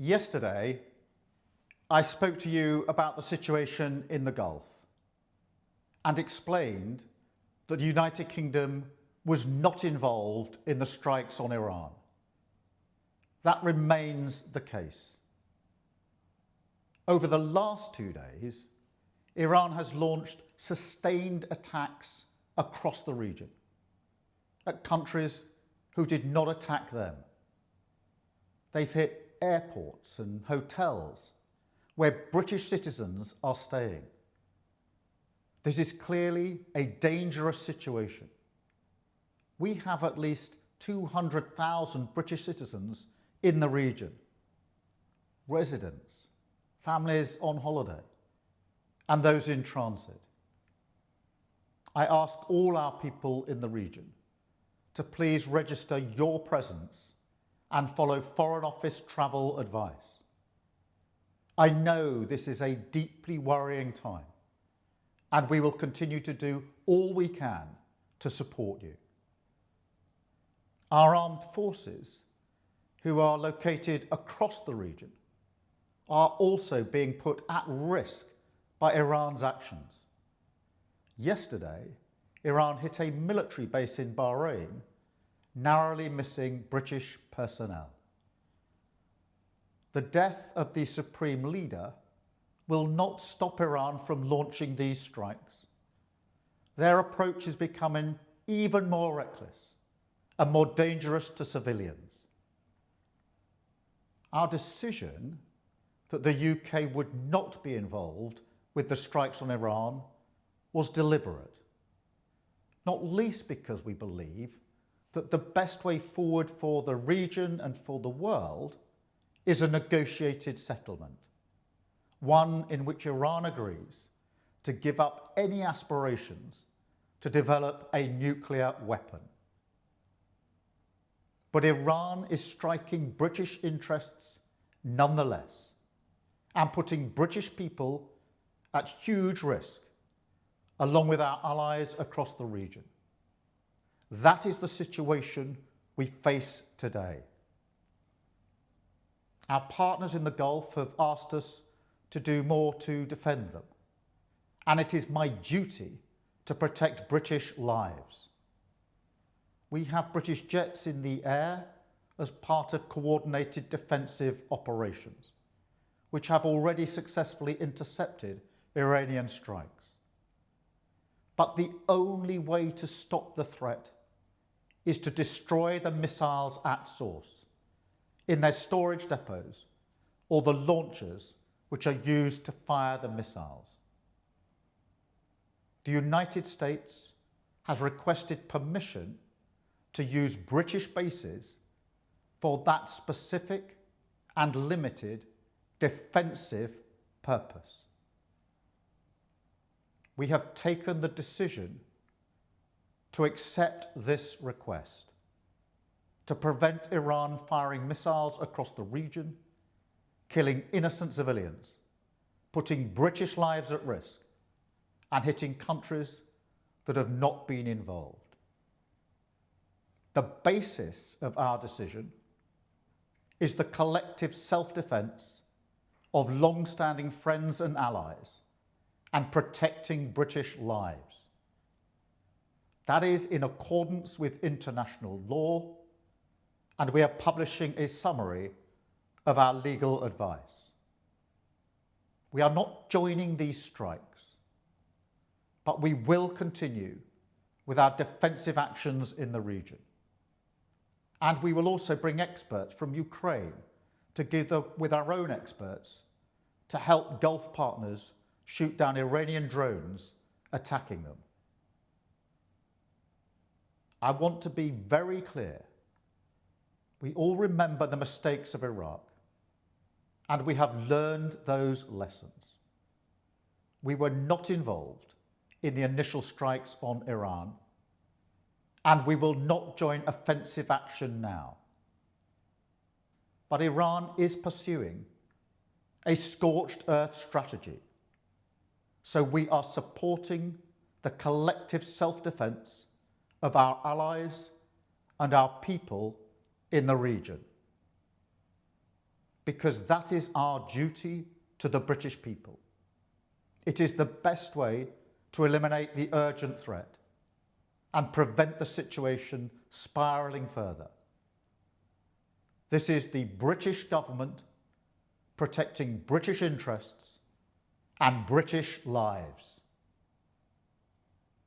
Yesterday, I spoke to you about the situation in the Gulf and explained that the United Kingdom was not involved in the strikes on Iran. That remains the case. Over the last 2 days, Iran has launched sustained attacks across the region at countries who did not attack them. They've hit airports and hotels where British citizens are staying. This is clearly a dangerous situation. We have at least 200,000 British citizens in the region, residents, families on holiday, and those in transit. I ask all our people in the region to please register your presence and follow Foreign Office travel advice. I know this is a deeply worrying time, and we will continue to do all we can to support you. Our armed forces, who are located across the region, are also being put at risk by Iran's actions. Yesterday, Iran hit a military base in Bahrain, narrowly missing British personnel. The death of the supreme leader will not stop Iran from launching these strikes. Their approach is becoming even more reckless and more dangerous to civilians. Our decision that the UK would not be involved with the strikes on Iran was deliberate, not least because we believe that the best way forward for the region and for the world is a negotiated settlement, one in which Iran agrees to give up any aspirations to develop a nuclear weapon. But Iran is striking British interests nonetheless and putting British people at huge risk, along with our allies across the region. That is the situation we face today. Our partners in the Gulf have asked us to do more to defend them, and it is my duty to protect British lives. We have British jets in the air as part of coordinated defensive operations, which have already successfully intercepted Iranian strikes. But the only way to stop the threat is to destroy the missiles at source, in their storage depots or the launchers which are used to fire the missiles. The United States has requested permission to use British bases for that specific and limited defensive purpose. We have taken the decision to accept this request, to prevent Iran firing missiles across the region, killing innocent civilians, putting British lives at risk, and hitting countries that have not been involved. The basis of our decision is the collective self-defence of long-standing friends and allies and protecting British lives. That is in accordance with international law, and we are publishing a summary of our legal advice. We are not joining these strikes, but we will continue with our defensive actions in the region. And we will also bring experts from Ukraine together with our own experts to help Gulf partners shoot down Iranian drones attacking them. I want to be very clear. We all remember the mistakes of Iraq, and we have learned those lessons. We were not involved in the initial strikes on Iran, and we will not join offensive action now. But Iran is pursuing a scorched earth strategy, so we are supporting the collective self-defense of our allies and our people in the region. because that is our duty to the British people. It is the best way to eliminate the urgent threat and prevent the situation spiralling further. This is the British government protecting British interests and British lives.